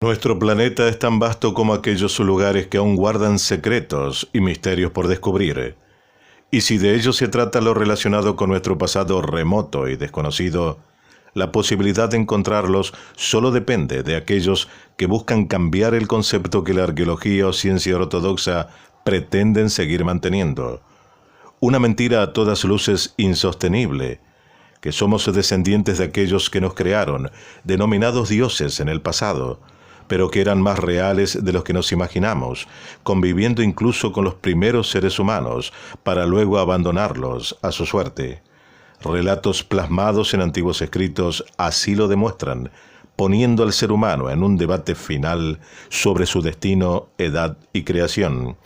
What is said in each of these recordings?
Nuestro planeta es tan vasto como aquellos lugares que aún guardan secretos y misterios por descubrir. Y si de ello se trata lo relacionado con nuestro pasado remoto y desconocido, la posibilidad de encontrarlos solo depende de aquellos que buscan cambiar el concepto que la arqueología o ciencia ortodoxa pretenden seguir manteniendo. Una mentira a todas luces insostenible, que somos descendientes de aquellos que nos crearon, denominados dioses en el pasado, pero que eran más reales de los que nos imaginamos, conviviendo incluso con los primeros seres humanos, para luego abandonarlos a su suerte. Relatos plasmados en antiguos escritos así lo demuestran, poniendo al ser humano en un debate final sobre su destino, edad y creación,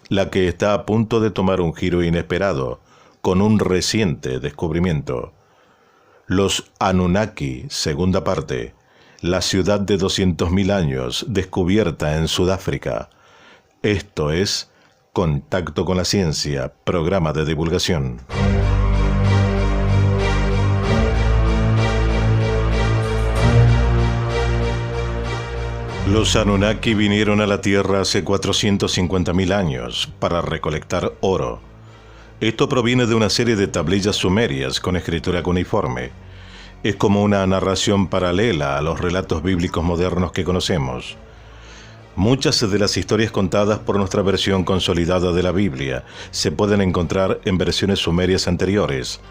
la que está a punto de tomar un giro inesperado, con un reciente descubrimiento. Los Anunnaki, segunda parte. La ciudad de 200.000 años, descubierta en Sudáfrica. Esto es Contacto con la Ciencia, programa de divulgación. Los Anunnaki vinieron a la Tierra hace 450.000 años para recolectar oro. Esto proviene de una serie de tablillas sumerias con escritura cuneiforme. Es como una narración paralela a los relatos bíblicos modernos que conocemos. Muchas de las historias contadas por nuestra versión consolidada de la Biblia se pueden encontrar en versiones sumerias anteriores.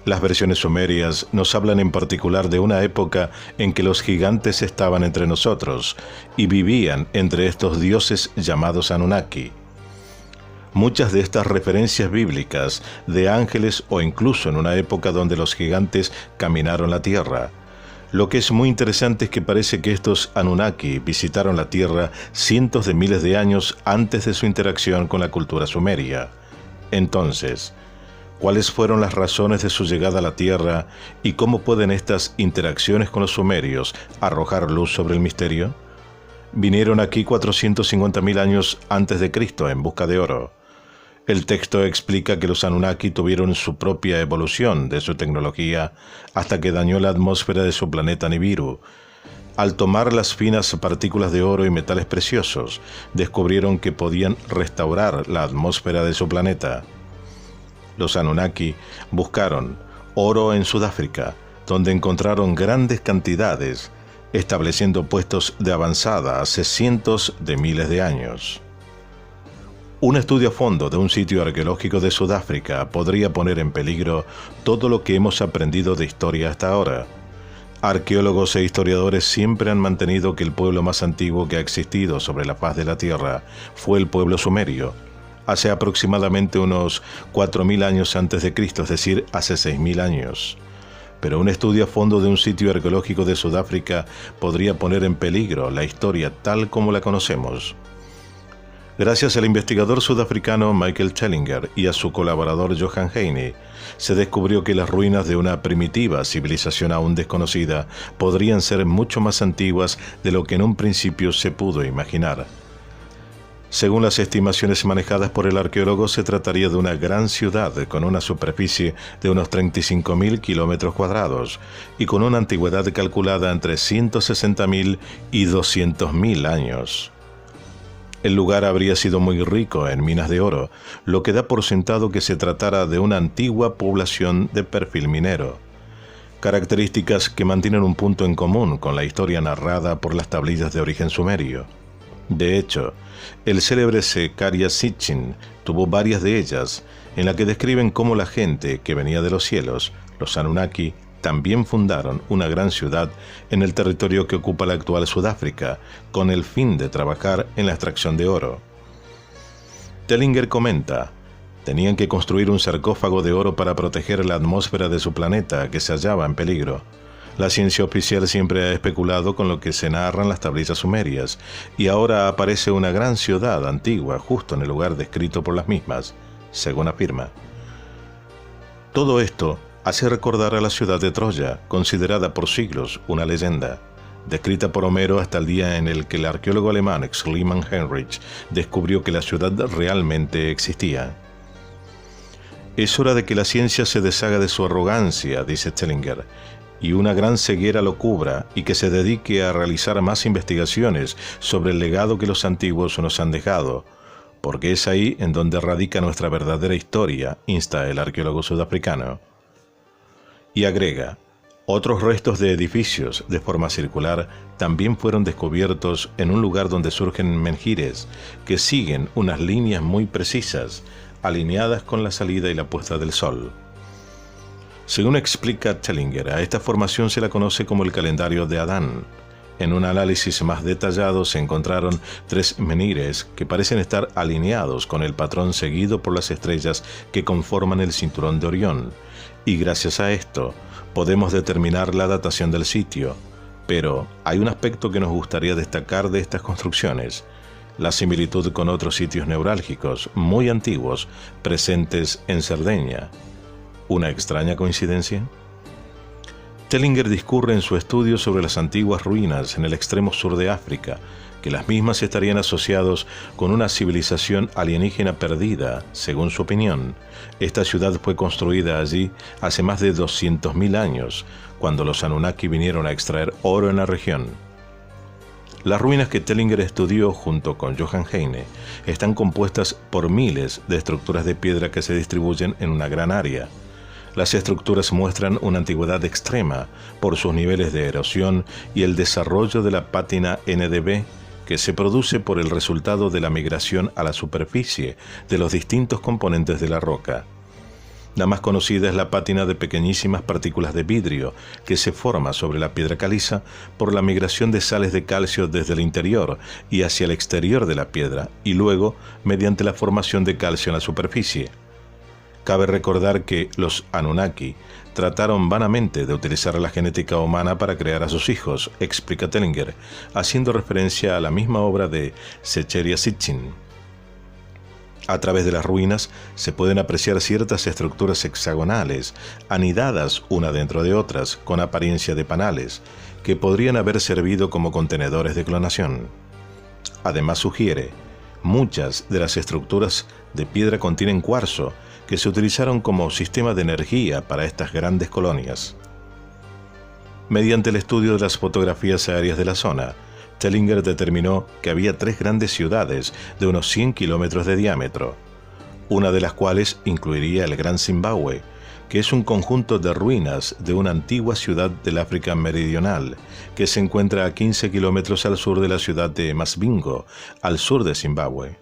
Las versiones sumerias nos hablan en particular de una época en que los gigantes estaban entre nosotros y vivían entre estos dioses llamados Anunnaki. Muchas de estas referencias bíblicas de ángeles o incluso en una época donde los gigantes caminaron la tierra. Lo que es muy interesante es que parece que estos Anunnaki visitaron la tierra cientos de miles de años antes de su interacción con la cultura sumeria. Entonces, ¿cuáles fueron las razones de su llegada a la tierra y cómo pueden estas interacciones con los sumerios arrojar luz sobre el misterio? Vinieron aquí 450.000 años antes de Cristo en busca de oro. El texto explica que los Anunnaki tuvieron su propia evolución de su tecnología hasta que dañó la atmósfera de su planeta Nibiru. Al tomar las finas partículas de oro y metales preciosos, descubrieron que podían restaurar la atmósfera de su planeta. Los Anunnaki buscaron oro en Sudáfrica, donde encontraron grandes cantidades, estableciendo puestos de avanzada hace cientos de miles de años. Un estudio a fondo de un sitio arqueológico de Sudáfrica podría poner en peligro todo lo que hemos aprendido de historia hasta ahora. Arqueólogos e historiadores siempre han mantenido que el pueblo más antiguo que ha existido sobre la faz de la Tierra fue el pueblo sumerio, hace aproximadamente unos 4.000 años antes de Cristo, es decir, hace 6.000 años. Pero un estudio a fondo de un sitio arqueológico de Sudáfrica podría poner en peligro la historia tal como la conocemos. Gracias al investigador sudafricano Michael Tellinger y a su colaborador Johan Heine, se descubrió que las ruinas de una primitiva civilización aún desconocida podrían ser mucho más antiguas de lo que en un principio se pudo imaginar. Según las estimaciones manejadas por el arqueólogo, se trataría de una gran ciudad con una superficie de unos 35.000 kilómetros cuadrados y con una antigüedad calculada entre 160.000 y 200.000 años. El lugar habría sido muy rico en minas de oro, lo que da por sentado que se tratara de una antigua población de perfil minero. Características que mantienen un punto en común con la historia narrada por las tablillas de origen sumerio. De hecho, el célebre Zecharia Sitchin tuvo varias de ellas, en la que describen cómo la gente que venía de los cielos, los Anunnaki, también fundaron una gran ciudad en el territorio que ocupa la actual Sudáfrica, con el fin de trabajar en la extracción de oro. Tellinger comenta, tenían que construir un sarcófago de oro para proteger la atmósfera de su planeta, que se hallaba en peligro. La ciencia oficial siempre ha especulado con lo que se narran las tablillas sumerias, y ahora aparece una gran ciudad antigua justo en el lugar descrito por las mismas, según afirma. Todo esto hace recordar a la ciudad de Troya, considerada por siglos una leyenda, descrita por Homero hasta el día en el que el arqueólogo alemán Schliemann Heinrich descubrió que la ciudad realmente existía. Es hora de que la ciencia se deshaga de su arrogancia, dice Tellinger, y una gran ceguera lo cubra y que se dedique a realizar más investigaciones sobre el legado que los antiguos nos han dejado, porque es ahí en donde radica nuestra verdadera historia, insta el arqueólogo sudafricano. Y agrega, otros restos de edificios de forma circular también fueron descubiertos en un lugar donde surgen menhires que siguen unas líneas muy precisas, alineadas con la salida y la puesta del sol. Según explica Tellinger, a esta formación se la conoce como el calendario de Adán. En un análisis más detallado se encontraron 3 menhires que parecen estar alineados con el patrón seguido por las estrellas que conforman el cinturón de Orión, y gracias a esto podemos determinar la datación del sitio. Pero hay un aspecto que nos gustaría destacar de estas construcciones: la similitud con otros sitios neurálgicos muy antiguos presentes en Cerdeña. ¿Una extraña coincidencia? Tellinger discurre en su estudio sobre las antiguas ruinas en el extremo sur de África, que las mismas estarían asociados con una civilización alienígena perdida. Según su opinión, esta ciudad fue construida allí hace más de 200.000 años, cuando los Anunnaki vinieron a extraer oro en la región. Las ruinas que Tellinger estudió junto con Johann Heine están compuestas por miles de estructuras de piedra que se distribuyen en una gran área. Las estructuras muestran una antigüedad extrema por sus niveles de erosión y el desarrollo de la pátina NDB, que se produce por el resultado de la migración a la superficie de los distintos componentes de la roca. La más conocida es la pátina de pequeñísimas partículas de vidrio que se forma sobre la piedra caliza por la migración de sales de calcio desde el interior y hacia el exterior de la piedra, y luego mediante la formación de calcio en la superficie. Cabe recordar que los Anunnaki trataron vanamente de utilizar la genética humana para crear a sus hijos, explica Tellinger, haciendo referencia a la misma obra de Secheria Sitchin. A través de las ruinas se pueden apreciar ciertas estructuras hexagonales, anidadas una dentro de otras, con apariencia de panales, que podrían haber servido como contenedores de clonación. Además sugiere, muchas de las estructuras de piedra contienen cuarzo, que se utilizaron como sistema de energía para estas grandes colonias. Mediante el estudio de las fotografías aéreas de la zona, Tellinger determinó que había 3 grandes ciudades de unos 100 kilómetros de diámetro, una de las cuales incluiría el Gran Zimbabue, que es un conjunto de ruinas de una antigua ciudad del África meridional, que se encuentra a 15 kilómetros al sur de la ciudad de Masvingo, al sur de Zimbabue.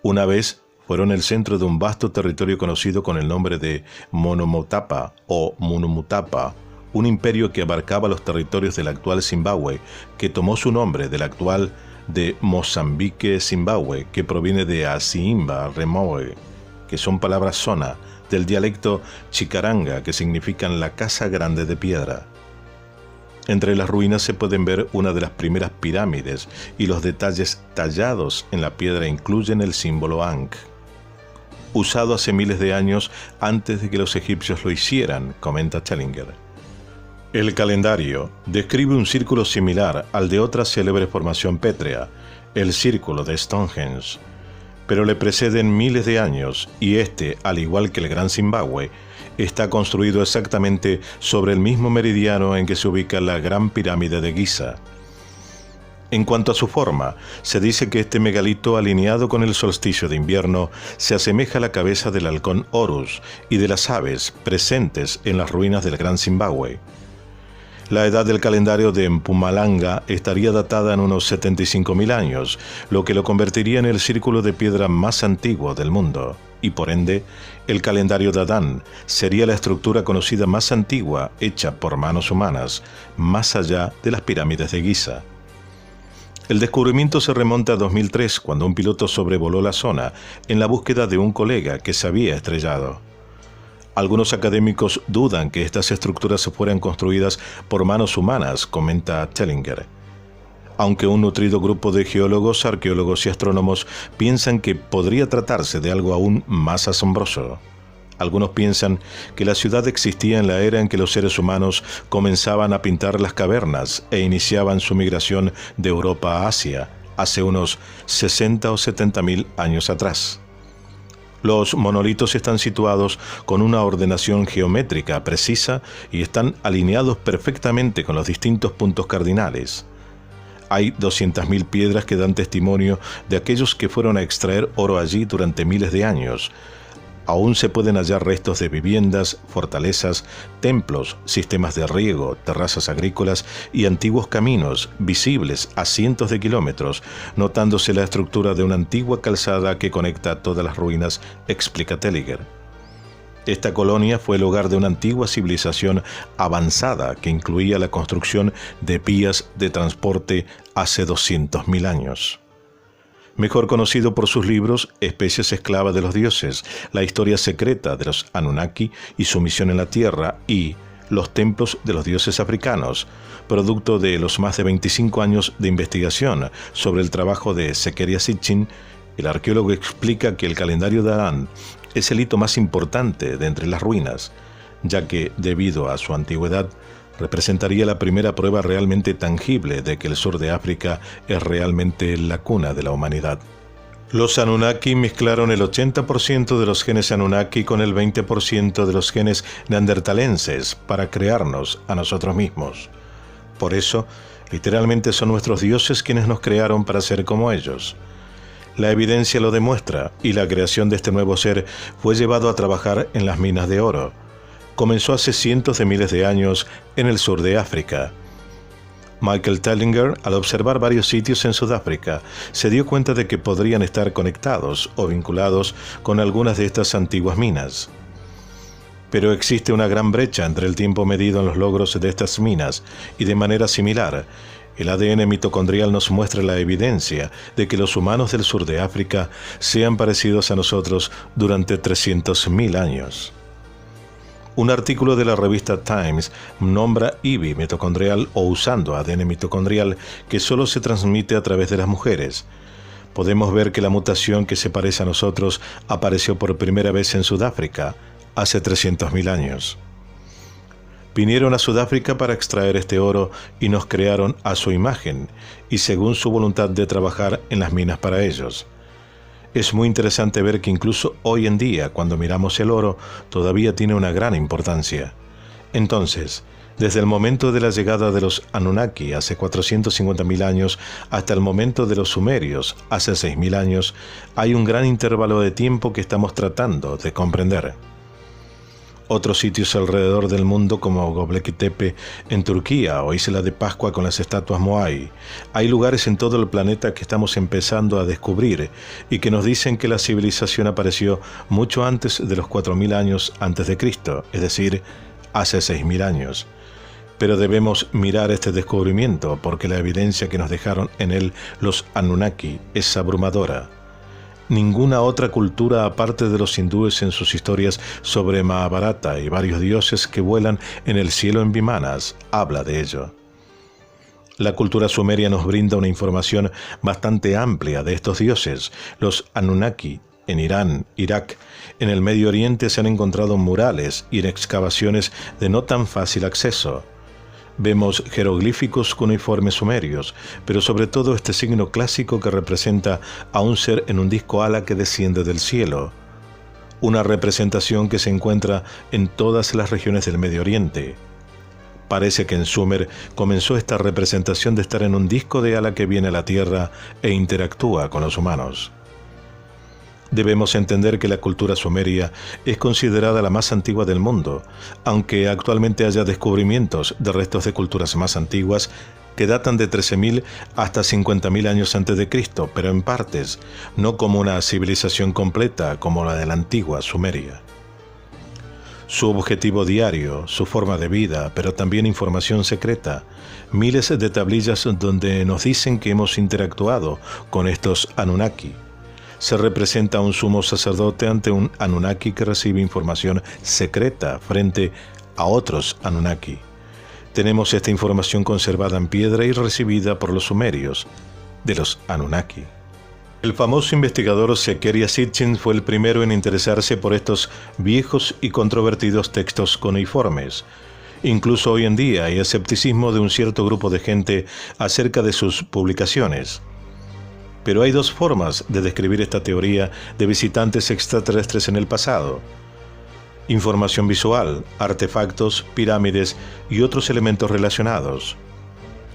Una vez fueron el centro de un vasto territorio conocido con el nombre de Monomotapa o Munumutapa, un imperio que abarcaba los territorios del actual Zimbabue, que tomó su nombre del actual de Mozambique, Zimbabue, que proviene de Asiimba Remoe, que son palabras sona del dialecto chicaranga, que significan la casa grande de piedra. Entre las ruinas se pueden ver una de las primeras pirámides, y los detalles tallados en la piedra incluyen el símbolo Ankh, usado hace miles de años antes de que los egipcios lo hicieran, comenta Tellinger. El calendario describe un círculo similar al de otra célebre formación pétrea, el Círculo de Stonehenge, pero le preceden miles de años, y este, al igual que el Gran Zimbabue, está construido exactamente sobre el mismo meridiano en que se ubica la Gran Pirámide de Giza. En cuanto a su forma, se dice que este megalito alineado con el solsticio de invierno se asemeja a la cabeza del halcón Horus y de las aves presentes en las ruinas del Gran Zimbabue. La edad del calendario de Mpumalanga estaría datada en unos 75.000 años, lo que lo convertiría en el círculo de piedra más antiguo del mundo, y por ende, el calendario de Adán sería la estructura conocida más antigua hecha por manos humanas, más allá de las pirámides de Giza. El descubrimiento se remonta a 2003, cuando un piloto sobrevoló la zona en la búsqueda de un colega que se había estrellado. Algunos académicos dudan que estas estructuras fueran construidas por manos humanas, comenta Tellinger, aunque un nutrido grupo de geólogos, arqueólogos y astrónomos piensan que podría tratarse de algo aún más asombroso. Algunos piensan que la ciudad existía en la era en que los seres humanos comenzaban a pintar las cavernas e iniciaban su migración de Europa a Asia, hace unos 60 o 70.000 años atrás. Los monolitos están situados con una ordenación geométrica precisa y están alineados perfectamente con los distintos puntos cardinales. Hay 200.000 piedras que dan testimonio de aquellos que fueron a extraer oro allí durante miles de años. Aún se pueden hallar restos de viviendas, fortalezas, templos, sistemas de riego, terrazas agrícolas y antiguos caminos visibles a cientos de kilómetros, notándose la estructura de una antigua calzada que conecta todas las ruinas, explica Telliger. Esta colonia fue el hogar de una antigua civilización avanzada que incluía la construcción de vías de transporte hace 200.000 años. Mejor conocido por sus libros Especies esclavas de los dioses, la historia secreta de los Anunnaki y su misión en la Tierra, y Los templos de los dioses africanos, producto de los más de 25 años de investigación sobre el trabajo de Zecharia Sitchin, el arqueólogo explica que el calendario de Adán es el hito más importante de entre las ruinas, ya que, debido a su antigüedad, representaría la primera prueba realmente tangible de que el sur de África es realmente la cuna de la humanidad. Los Anunnaki mezclaron el 80% de los genes Anunnaki con el 20% de los genes neandertalenses para crearnos a nosotros mismos. Por eso, literalmente son nuestros dioses quienes nos crearon para ser como ellos. La evidencia lo demuestra, y la creación de este nuevo ser fue llevado a trabajar en las minas de oro. Comenzó hace cientos de miles de años en el sur de África. Michael Telliger, al observar varios sitios en Sudáfrica, se dio cuenta de que podrían estar conectados o vinculados con algunas de estas antiguas minas. Pero existe una gran brecha entre el tiempo medido en los logros de estas minas y, de manera similar, el ADN mitocondrial nos muestra la evidencia de que los humanos del sur de África sean parecidos a nosotros durante 300.000 años. Un artículo de la revista Times nombra IBI mitocondrial o usando ADN mitocondrial que solo se transmite a través de las mujeres. Podemos ver que la mutación que se parece a nosotros apareció por primera vez en Sudáfrica hace 300.000 años. Vinieron a Sudáfrica para extraer este oro y nos crearon a su imagen y según su voluntad de trabajar en las minas para ellos. Es muy interesante ver que incluso hoy en día, cuando miramos el oro, todavía tiene una gran importancia. Entonces, desde el momento de la llegada de los Anunnaki hace 450.000 años hasta el momento de los sumerios hace 6.000 años, hay un gran intervalo de tiempo que estamos tratando de comprender. Otros sitios alrededor del mundo como Göbekli Tepe en Turquía o Isla de Pascua con las estatuas Moai. Hay lugares en todo el planeta que estamos empezando a descubrir y que nos dicen que la civilización apareció mucho antes de los 4.000 años antes de Cristo, es decir, hace 6.000 años. Pero debemos mirar este descubrimiento porque la evidencia que nos dejaron en él los Anunnaki es abrumadora. Ninguna otra cultura aparte de los hindúes en sus historias sobre Mahabharata y varios dioses que vuelan en el cielo en vimanas habla de ello. La cultura sumeria nos brinda una información bastante amplia de estos dioses. Los Anunnaki en Irán, Irak, en el Medio Oriente se han encontrado murales y en excavaciones de no tan fácil acceso. Vemos jeroglíficos cuneiformes sumerios, pero sobre todo este signo clásico que representa a un ser en un disco ala que desciende del cielo. Una representación que se encuentra en todas las regiones del Medio Oriente. Parece que en Sumer comenzó esta representación de estar en un disco de ala que viene a la Tierra e interactúa con los humanos. Debemos entender que la cultura sumeria es considerada la más antigua del mundo, aunque actualmente haya descubrimientos de restos de culturas más antiguas que datan de 13.000 hasta 50.000 años antes de Cristo, pero en partes, no como una civilización completa como la de la antigua Sumeria. Su objetivo diario, su forma de vida, pero también información secreta, miles de tablillas donde nos dicen que hemos interactuado con estos Anunnaki. Se representa a un sumo sacerdote ante un Anunnaki que recibe información secreta frente a otros Anunnaki. Tenemos esta información conservada en piedra y recibida por los sumerios, de los Anunnaki. El famoso investigador Zecharia Sitchin fue el primero en interesarse por estos viejos y controvertidos textos cuneiformes. Incluso hoy en día hay escepticismo de un cierto grupo de gente acerca de sus publicaciones. Pero hay dos formas de describir esta teoría de visitantes extraterrestres en el pasado: información visual, artefactos, pirámides y otros elementos relacionados.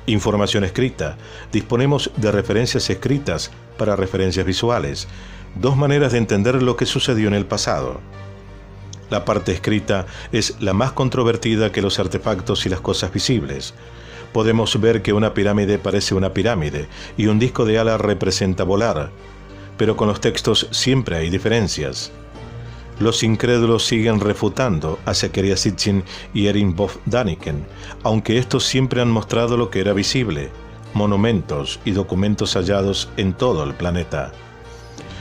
Información escrita. Disponemos de referencias escritas para referencias visuales. Dos maneras de entender lo que sucedió en el pasado. La parte escrita es la más controvertida que los artefactos y las cosas visibles. Podemos ver que una pirámide parece una pirámide y un disco de ala representa volar, pero con los textos siempre hay diferencias. Los incrédulos siguen refutando a Zecharia Sitchin y Erin Bof Daniken, aunque estos siempre han mostrado lo que era visible: monumentos y documentos hallados en todo el planeta.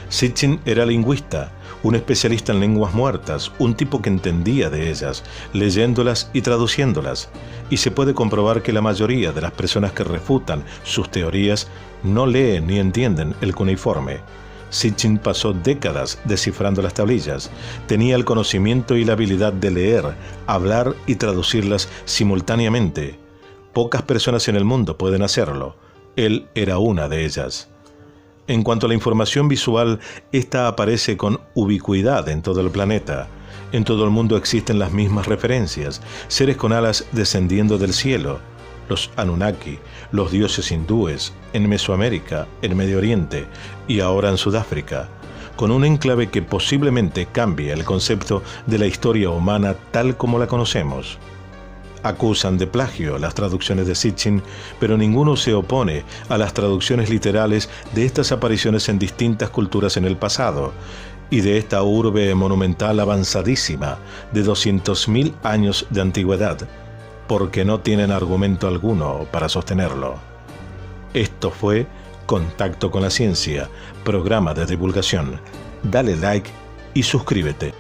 Sitchin era lingüista, un especialista en lenguas muertas, un tipo que entendía de ellas, leyéndolas y traduciéndolas, y se puede comprobar que la mayoría de las personas que refutan sus teorías no leen ni entienden el cuneiforme. Sitchin pasó décadas descifrando las tablillas, tenía el conocimiento y la habilidad de leer, hablar y traducirlas simultáneamente. Pocas personas en el mundo pueden hacerlo, él era una de ellas. En cuanto a la información visual, esta aparece con ubicuidad en todo el planeta. En todo el mundo existen las mismas referencias: seres con alas descendiendo del cielo, los Anunnaki, los dioses hindúes, en Mesoamérica, en Medio Oriente y ahora en Sudáfrica, con un enclave que posiblemente cambie el concepto de la historia humana tal como la conocemos. Acusan de plagio las traducciones de Sitchin, pero ninguno se opone a las traducciones literales de estas apariciones en distintas culturas en el pasado y de esta urbe monumental avanzadísima de 200.000 años de antigüedad, porque no tienen argumento alguno para sostenerlo. Esto fue Contacto con la Ciencia, programa de divulgación. Dale like y suscríbete.